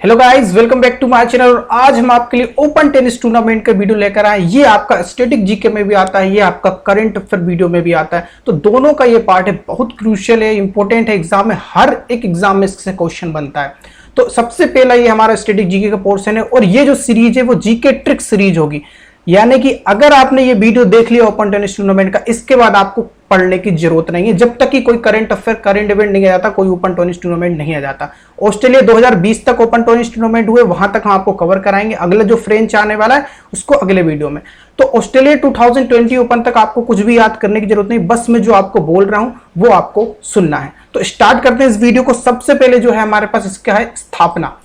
Hello guys, welcome back to my channel. और आज हम आपके लिए ओपन टेनिस टूर्नामेंट का वीडियो लेकर आए। ये आपका स्टैटिक जीके में भी आता है, ये आपका करंट अफेयर वीडियो में भी आता है। तो दोनों का ये पार्ट है, बहुत क्रूशियल है, इंपॉर्टेंट है। एग्जाम में हर एक एग्जाम में इससे क्वेश्चन बनता है। तो सबसे पहला ये हमारा स्टैटिक जीके का पोर्शन है और ये जो सीरीज है वो जीके ट्रिक सीरीज होगी। यानी कि अगर आपने ये वीडियो देख लिया ओपन टेनिस टूर्नामेंट का, इसके बाद आपको पढ़ने की जरूरत नहीं है। जब तक कि कोई करंट अफेयर करंट इवेंट नहीं आ जाता, कोई ओपन टेनिस टूर्नामेंट नहीं आ जाता। ऑस्ट्रेलिया 2020 तक ओपन टेनिस टूर्नामेंट हुए, वहां तक हम आपको कवर कराएंगे। अगला जो फ्रेंच आने वाला है उसको अगले वीडियो में। तो ऑस्ट्रेलिया 2020 ओपन तक आपको कुछ भी याद करने की जरूरत नहीं, बस मैं जो आपको बोल रहा हूं वो आपको सुनना है। तो स्टार्ट करते हैं इस वीडियो को। सबसे पहले जो है हमारे पास इसका है स्थापना,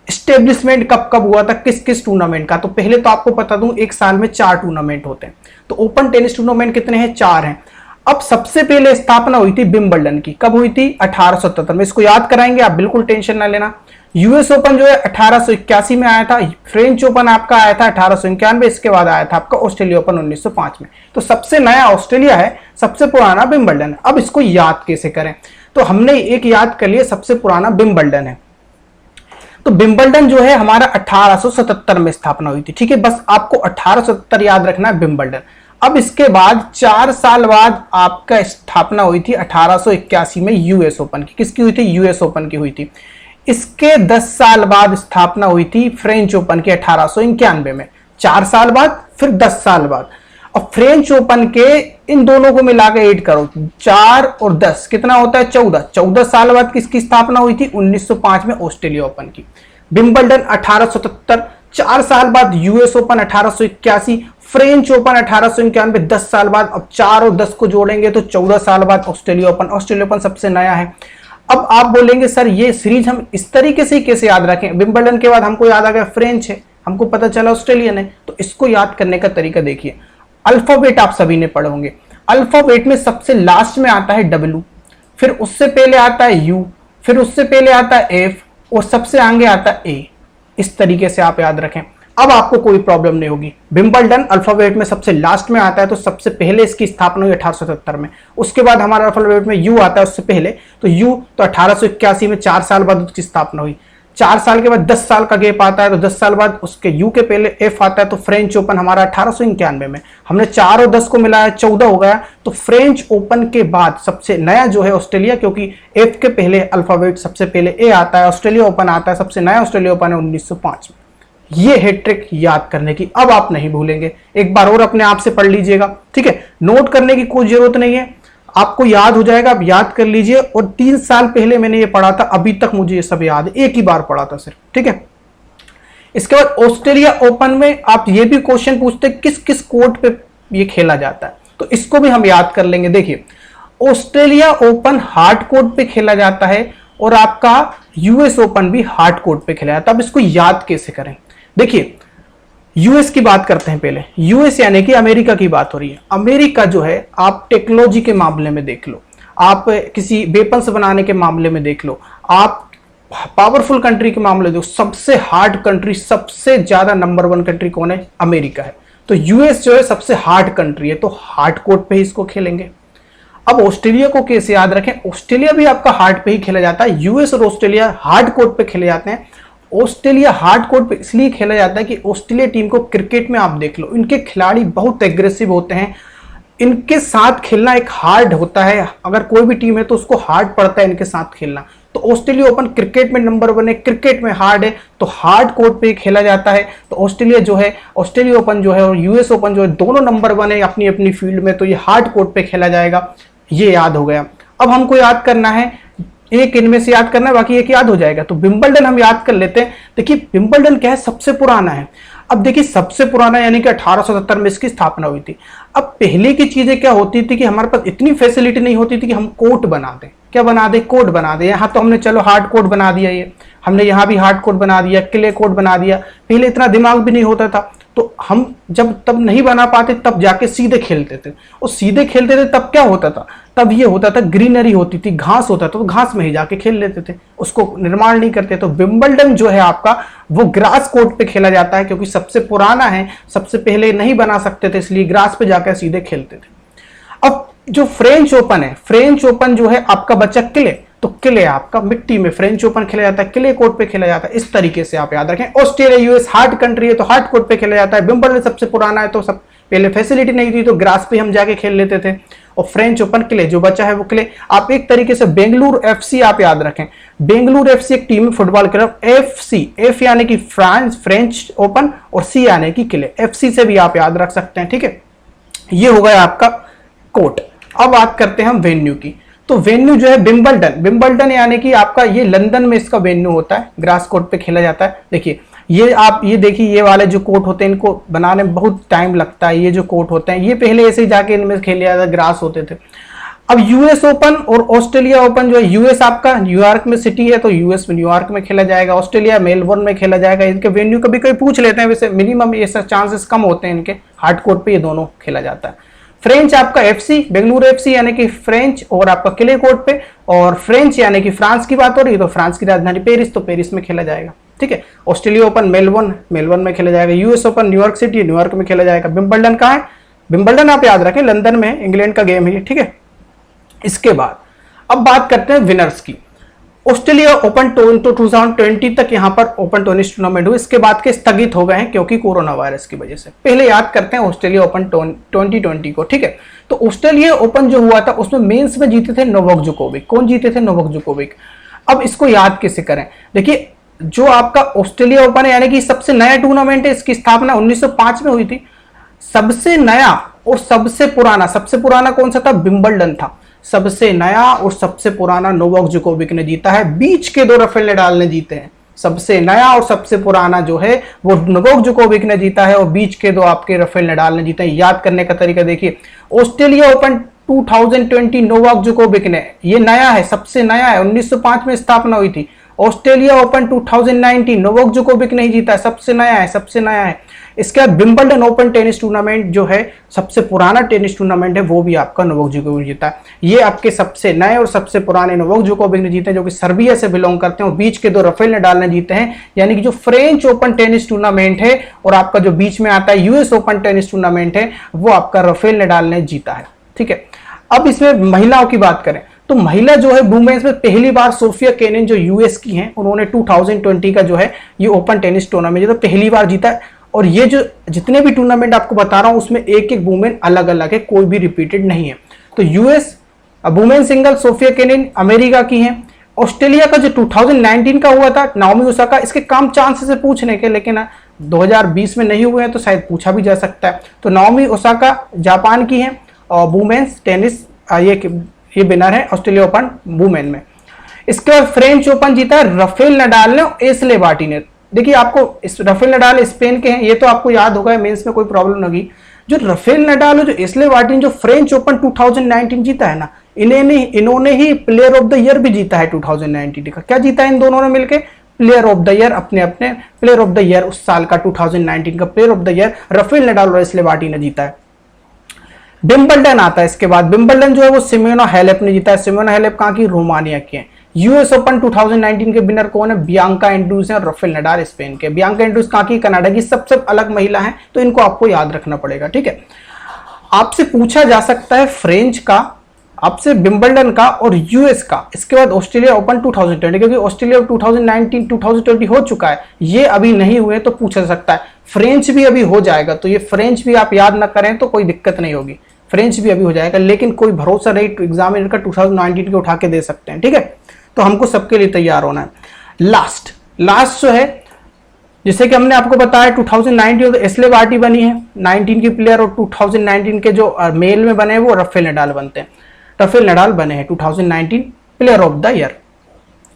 एस्टेब्लिशमेंट कब कब हुआ था, किस किस टूर्नामेंट का। तो पहले तो आपको बता दूं, एक साल में 4 टूर्नामेंट होते हैं। तो ओपन टेनिस टूर्नामेंट कितने हैं? 4 हैं। अब सबसे पहले स्थापना हुई थी विंबलडन की। कब हुई थी? 1877 में। इसको याद कराएंगे आप, बिल्कुल टेंशन ना लेना। यूएस ओपन जो है 1881 में आया था। फ्रेंच ओपन आपका आया था 1891। इसके बाद आया था आपका ऑस्ट्रेलिया ओपन 1905 में। तो सबसे नया ऑस्ट्रेलिया है, सबसे पुराना विंबलडन। अब इसको याद कैसे करें? तो हमने एक याद कर लिया, सबसे पुराना विंबलडन है। तो विंबलडन जो है हमारा 1877 में स्थापना हुई थी। ठीक है, बस आपको 1877 याद रखना है, विंबलडन। अब इसके बाद 4 साल बाद आपका स्थापना हुई थी 1881 में यूएस ओपन की। किसकी हुई थी? यूएस ओपन की हुई थी। इसके 10 साल बाद स्थापना हुई थी फ्रेंच ओपन की 1891 में। 4 साल बाद, फिर 10 साल बाद। और फ्रेंच ओपन के इन दोनों को मिला के ऐड करो, 4 और 10 कितना होता है? 14। 14 साल बाद किसकी स्थापना हुई थी? 1905 में ऑस्ट्रेलिया ओपन की। विंबलडन 1877, 4 साल बाद यूएस ओपन 1881, फ्रेंच ओपन 1891, 10 साल बाद। अब 4 और 10 को जोड़ेंगे तो 14 साल बाद ऑस्ट्रेलिया ओपन। ऑस्ट्रेलिया ओपन सबसे नया है। अब आप बोलेंगे सर ये सीरीज हम इस तरीके से कैसे याद रखें? विंबलडन के बाद हमको याद आ गया फ्रेंच है, हमको पता चला ऑस्ट्रेलियन है। तो इसको याद करने का तरीका देखिए। अल्फाबेट आप सभी ने पढ़े होंगे। अल्फाबेट में सबसे लास्ट में आता है डब्ल्यू, फिर उससे पहले आता है यू, फिर उससे पहले आता है एफ और सबसे आगे आता है ए। इस तरीके से आप याद रखें, अब आपको कोई प्रॉब्लम नहीं होगी। विंबलडन अल्फाबेट में सबसे लास्ट में आता है, तो सबसे पहले इसकी स्थापना हुई 1877 में। उसके बाद हमारा अल्फाबेट में यू आता है उससे पहले, तो यू तो 1881 में 4 साल बाद उसकी स्थापना हुई। 4 साल के बाद 10 साल का गैप आता है, तो 10 साल बाद उसके यू के पहले एफ आता है। तो फ्रेंच ओपन हमारा 1891 में। हमने 4 और 10 को मिलाया, 14 हो गया। तो फ्रेंच ओपन के बाद सबसे नया जो है ऑस्ट्रेलिया, क्योंकि एफ के पहले अल्फाबेट सबसे पहले ए आता है। ऑस्ट्रेलिया ओपन आता है, सबसे नया ऑस्ट्रेलिया ओपन है 1905 में। ये है ट्रिक याद करने की, अब आप नहीं भूलेंगे। एक बार और अपने आप से पढ़ लीजिएगा, ठीक है। नोट करने की कोई जरूरत नहीं है, आपको याद हो जाएगा, आप याद कर लीजिए। और 3 साल पहले मैंने ये पढ़ा था, अभी तक मुझे ये सब याद है, एक ही बार पढ़ा था सिर्फ, ठीक है। इसके बाद ऑस्ट्रेलिया ओपन में आप ये भी क्वेश्चन पूछते किस किस कोर्ट पे ये खेला जाता है, तो इसको भी हम याद कर लेंगे। देखिए, ऑस्ट्रेलिया ओपन हार्ड कोर्ट पे खेला जाता है और आपका यूएस ओपन भी हार्ड कोर्ट पे खेला जाता है। अब इसको याद कैसे करें? देखिए, यूएस की बात करते हैं पहले। यूएस यानी कि अमेरिका की बात हो रही है। अमेरिका जो है, आप टेक्नोलॉजी के मामले में देख लो, आप किसी वेपन्स बनाने के मामले में देख लो, आप पावरफुल कंट्री के मामले में, सबसे हार्ड कंट्री, सबसे ज्यादा नंबर 1 कंट्री कौन है? अमेरिका है। तो यूएस जो है सबसे हार्ड कंट्री है, तो हार्ड कोर्ट पे ही इसको खेलेंगे। अब ऑस्ट्रेलिया को कैसे याद रखें? ऑस्ट्रेलिया भी आपका हार्ड पे ही खेला जाता है। यूएस और ऑस्ट्रेलिया हार्ड कोर्ट पे खेले जाते हैं। ऑस्ट्रेलिया हार्ड कोर्ट पे इसलिए खेला जाता है कि ऑस्ट्रेलिया टीम को क्रिकेट में आप देख लो, इनके खिलाड़ी बहुत एग्रेसिव होते हैं। इनके साथ खेलना एक हार्ड होता है। अगर कोई भी टीम है तो उसको हार्ड पड़ता है इनके साथ खेलना। तो ऑस्ट्रेलिया ओपन क्रिकेट में नंबर 1 है, क्रिकेट में हार्ड है, तो हार्ड कोर्ट पे खेला जाता है। तो ऑस्ट्रेलिया जो है, ऑस्ट्रेलिया ओपन जो है और यूएस ओपन जो है, दोनों नंबर 1 है अपनी अपनी फील्ड में, तो ये हार्ड कोर्ट पे खेला जाएगा। ये याद हो गया। अब हमको याद करना है, एक इनमें से याद करना है, बाकी एक याद हो जाएगा। तो विंबलडन हम याद कर लेते हैं। देखिए, विंबलडन क्या है? सबसे पुराना है। अब देखिए, सबसे पुराना यानी कि 1877 में इसकी स्थापना हुई थी। अब पहले की चीजें क्या होती थी कि हमारे पास इतनी फैसिलिटी नहीं होती थी कि हम कोर्ट बना दें। क्या बना दे? कोर्ट बना दे। यहाँ तो हमने चलो हार्ड कोर्ट बना दिया, ये हमने यहाँ भी हार्ड कोर्ट बना दिया, क्ले कोर्ट बना दिया। पहले इतना दिमाग भी नहीं होता था, तो हम जब तब नहीं बना पाते तब जाके सीधे खेलते थे। और सीधे खेलते थे तब क्या होता था? तब ये होता था, ग्रीनरी होती थी, घास होता था, तो घास में ही जाके खेल लेते थे, उसको निर्माण नहीं करते। तो विंबलडन जो है आपका, वो ग्रास कोर्ट पे खेला जाता है, क्योंकि सबसे पुराना है, सबसे पहले नहीं बना सकते थे, इसलिए ग्रास पे जाकर सीधे खेलते थे। अब जो फ्रेंच ओपन है, फ्रेंच ओपन जो है आपका बचा क्ले। तो क्ले आपका मिट्टी में फ्रेंच ओपन खेला जाता है, क्ले कोर्ट पे खेला जाता है। इस तरीके से आप याद रखें। ऑस्ट्रेलिया यूएस हार्ड कंट्री है तो हार्ड कोर्ट पे खेला जाता है। विंबलडन सबसे पुराना है तो सब पहले फैसिलिटी नहीं थी तो ग्रास पे हम जाके खेल लेते थे। और फ्रेंच ओपन क्ले जो बचा है वो क्ले। आप एक तरीके से बेंगलुरु एफसी आप याद रखें, बेंगलुरु एफसी एक team football club. FC, F यानी कि फ्रेंच ओपन और सी यानी कि क्ले, एफसी से भी आप याद रख सकते हैं। ठीक है, ये हो गया आपका कोर्ट। अब बात करते हैं हम वेन्यू की। तो वेन्यू जो है विंबलडन यानी कि आपका ये लंदन में इसका वेन्यू होता है, ग्रास कोर्ट पे खेला जाता है। देखिए ये आप ये देखिए ये वाले जो कोर्ट होते हैं इनको बनाने में बहुत टाइम लगता है। ये जो कोर्ट होते हैं ये पहले ऐसे ही जाके इनमें खेले जाता है, ग्रास होते थे। अब यूएस ओपन और ऑस्ट्रेलिया ओपन जो है, यूएस आपका न्यूयॉर्क में सिटी है तो यूएस में न्यूयॉर्क में खेला जाएगा, ऑस्ट्रेलिया मेलबोर्न में खेला जाएगा। इनके वेन्यू कभी कोई पूछ लेते हैं, वैसे मिनिमम ये चांसेस कम होते हैं इनके, हार्ड कोर्ट पे ये दोनों खेला जाता है। फ्रेंच आपका एफसी, बेंगलुरु एफसी यानी कि फ्रेंच और आपका क्ले कोर्ट पे, और फ्रेंच यानी कि फ्रांस की बात हो रही है तो फ्रांस की राजधानी पेरिस तो पेरिस में खेला जाएगा। ठीक है, ऑस्ट्रेलिया ओपन मेलबोर्न में खेला जाएगा, US open New York city New York में खेला जाएगा। विंबलडन कहाँ है? विंबलडन आप याद रखें लंदन में, इंग्लैंड का गेम है। ठीक है, इसके बाद अब बात करते हैं विनर्स की। ऑस्ट्रेलिया ओपन 2020 तक यहां पर ओपन टेनिस टूर्नामेंट हुए, इसके बाद के स्थगित हो गए हैं क्योंकि कोरोना वायरस की वजह से। पहले याद करते हैं ऑस्ट्रेलिया ओपन 2020 को। ठीक है, तो ऑस्ट्रेलिया ओपन जो हुआ था उसमें मेंस में जीते थे नोवाक जोकोविक। कौन जीते थे? Novak Djokovic. अब इसको याद कैसे करें? देखिए जो आपका ऑस्ट्रेलिया ओपन है यानी कि सबसे नया टूर्नामेंट है, इसकी स्थापना 1905 में हुई थी। सबसे नया और सबसे पुराना कौन सा था? विंबलडन था। सबसे नया और सबसे पुराना नोवाक जोकोविक ने जीता है, बीच के दो राफेल नडाल ने जीते हैं। सबसे नया और सबसे पुराना जो है वो नोवाक जोकोविक ने जीता है और बीच के दो आपके राफेल नडाल ने जीते हैं। याद करने का तरीका देखिए, ऑस्ट्रेलिया ओपन 2020 नोवाक जोकोविक ने, ये नया है, सबसे नया है, 1905 में स्थापना हुई थी। ऑस्ट्रेलिया ओपन 2019 नोवाक जोकोविक नहीं जीता, सबसे नया है। इसके बाद विंबलडन ओपन टेनिस टूर्नामेंट जो है सबसे पुराना टेनिस टूर्नामेंट है, वो भी आपका नोवाक जोकोविक जीता है। ये आपके सबसे नए और सबसे पुराने नोवाक जोकोविक ने जीते हैं, जो कि सर्बिया से बिलोंग करते हैं, और बीच के दो राफेल नडाल ने जीते हैं। यानी कि जो फ्रेंच ओपन टेनिस टूर्नामेंट है और आपका जो बीच में आता है यूएस ओपन टेनिस टूर्नामेंट है, वो आपका राफेल नडाल ने जीता है। ठीक है, अब इसमें महिलाओं की बात करें तो महिला जो है वुमेन्स में पहली बार सोफिया केनिन जो यूएस की हैं, उन्होंने 2020 का जो है ये ओपन टेनिस टूर्नामेंट जो पहली बार जीता है। और ये जो जितने भी टूर्नामेंट आपको बता रहा हूं उसमें एक एक वुमेन अलग अलग है, कोई भी रिपीटेड नहीं है। तो US women single Sofia Kenin America की हैं। ऑस्ट्रेलिया का जो 2019 का हुआ था नाओमी ओसाका, इसके कम चांसेस है पूछने के, लेकिन 2020 में नहीं हुए हैं तो शायद पूछा भी जा सकता है। तो नाओमी ओसाका जापान की है और वुमेन्स टेनिस ये विनर है ऑस्ट्रेलिया ओपन वुमेन में। इसके बाद फ्रेंच ओपन जीता है राफेल नडाल ने, एस्ले बार्टी ने। देखिए आपको इस राफेल नडाल स्पेन के हैं, ये तो आपको याद होगा, मेंस में कोई प्रॉब्लम नहीं होगी। जो राफेल नडाल जो एस्ले बार्टी ने जो फ्रेंच ओपन 2019 जीता है ना, इन्होंने ही प्लेयर ऑफ द ईयर भी जीता है 2019 का। क्या जीता है इन दोनों ने मिलकर? प्लेयर ऑफ द ईयर, अपने प्लेयर ऑफ द ईयर उस साल का 2019 का player of the year Rafael Nadal और एस्ले बार्टी ने जीता है। विंबलडन आता है इसके बाद। विंबलडन जो है वो सिमोना हालेप ने जीता है। सिमोना हालेप कहाँ की? रोमानिया की है। यूएस ओपन 2019 के विनर कौन है? बियांका एंड्रूज और राफेल नडाल स्पेन के। बियांका एंड्रूज कहाँ की? कनाडा की। सबसे अलग महिला है, तो इनको आपको याद रखना पड़ेगा। ठीक है, आपसे पूछा जा सकता है फ्रेंच का, आपसे विंबलडन का और यूएस का। इसके बाद ऑस्ट्रेलिया ओपन 2020, क्योंकि ऑस्ट्रेलिया 2019 2020 हो चुका है, ये अभी नहीं हुए तो पूछा जा सकता है। फ्रेंच भी अभी हो जाएगा, तो ये फ्रेंच भी आप याद ना करें तो कोई दिक्कत नहीं होगी, फ्रेंच भी अभी हो जाएगा, लेकिन कोई भरोसा नहीं, एग्जामिनर का 2019 के उठा के दे सकते हैं। ठीक है, तो हमको सबके लिए तैयार होना है। लास्ट जो है, जैसे कि हमने आपको बताया 2019 तो एस्ले बार्टी बनी है 19 की प्लेयर, और 2019 के जो मेल में बने हैं वो राफेल नडाल बनते हैं। राफेल नडाल बने हैं 2019 प्लेयर ऑफ द ईयर।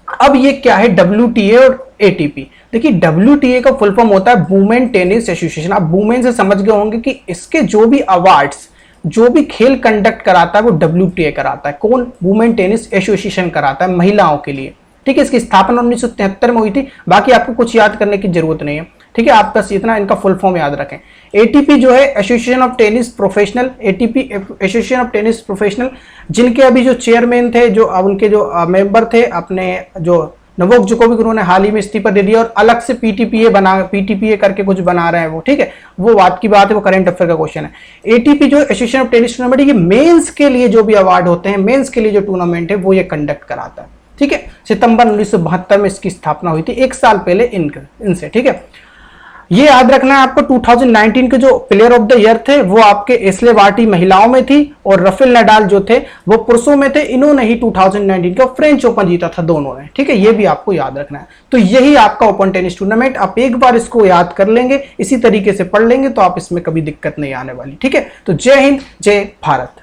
अब ये क्या है? WTA और ATP। देखिए WTA का फुल फॉर्म होता है वुमेन टेनिस एसोसिएशन। आप वुमेन से समझ गए होंगे कि इसके जो भी अवार्ड्स, जो भी खेल कंडक्ट कराता है वो WTA कराता है। कौन? वुमेन टेनिस एसोसिएशन कराता है महिलाओं के लिए। ठीक है, इसकी स्थापना 1973 में हुई थी। बाकी आपको कुछ याद करने की जरूरत नहीं है। ठीक है, आप बस इतना इनका फुल फॉर्म याद रखें। ATP जो है association of tennis professional, ATP association of tennis professional, जिनके अभी जो चेयरमैन थे, जो उनके जो मेंबर थे अपने जो नोवाक जोकोविक, उन्होंने हाल ही में इस्तीफा दे दिया और अलग से PTPA करके कुछ बना रहे हैं वो। ठीक है, वो बात की बात है, वो करंट अफेयर का क्वेश्चन है। ATP जो एसोसिएशन ऑफ टेनिस टूर्नामेंट, ये मेंस के लिए जो भी अवार्ड होते हैं, मेंस के लिए जो टूर्नामेंट है वो ये कंडक्ट कराता है। ठीक है। सितंबर 1972 में इसकी स्थापना हुई थी, 1 साल पहले इनसे, ठीक है। ये याद रखना है आपको, 2019 के जो प्लेयर ऑफ द ईयर थे वो आपके एस्ले बार्टी महिलाओं में थी और राफेल नडाल जो थे वो पुरुषों में थे। इन्होंने ही 2019 का फ्रेंच ओपन जीता था, दोनों ने, ठीक है। ये भी आपको याद रखना है। तो यही आपका ओपन टेनिस टूर्नामेंट, आप एक बार इसको याद कर लेंगे, इसी तरीके से पढ़ लेंगे तो आप इसमें कभी दिक्कत नहीं आने वाली, ठीक है। तो जय हिंद, जय भारत।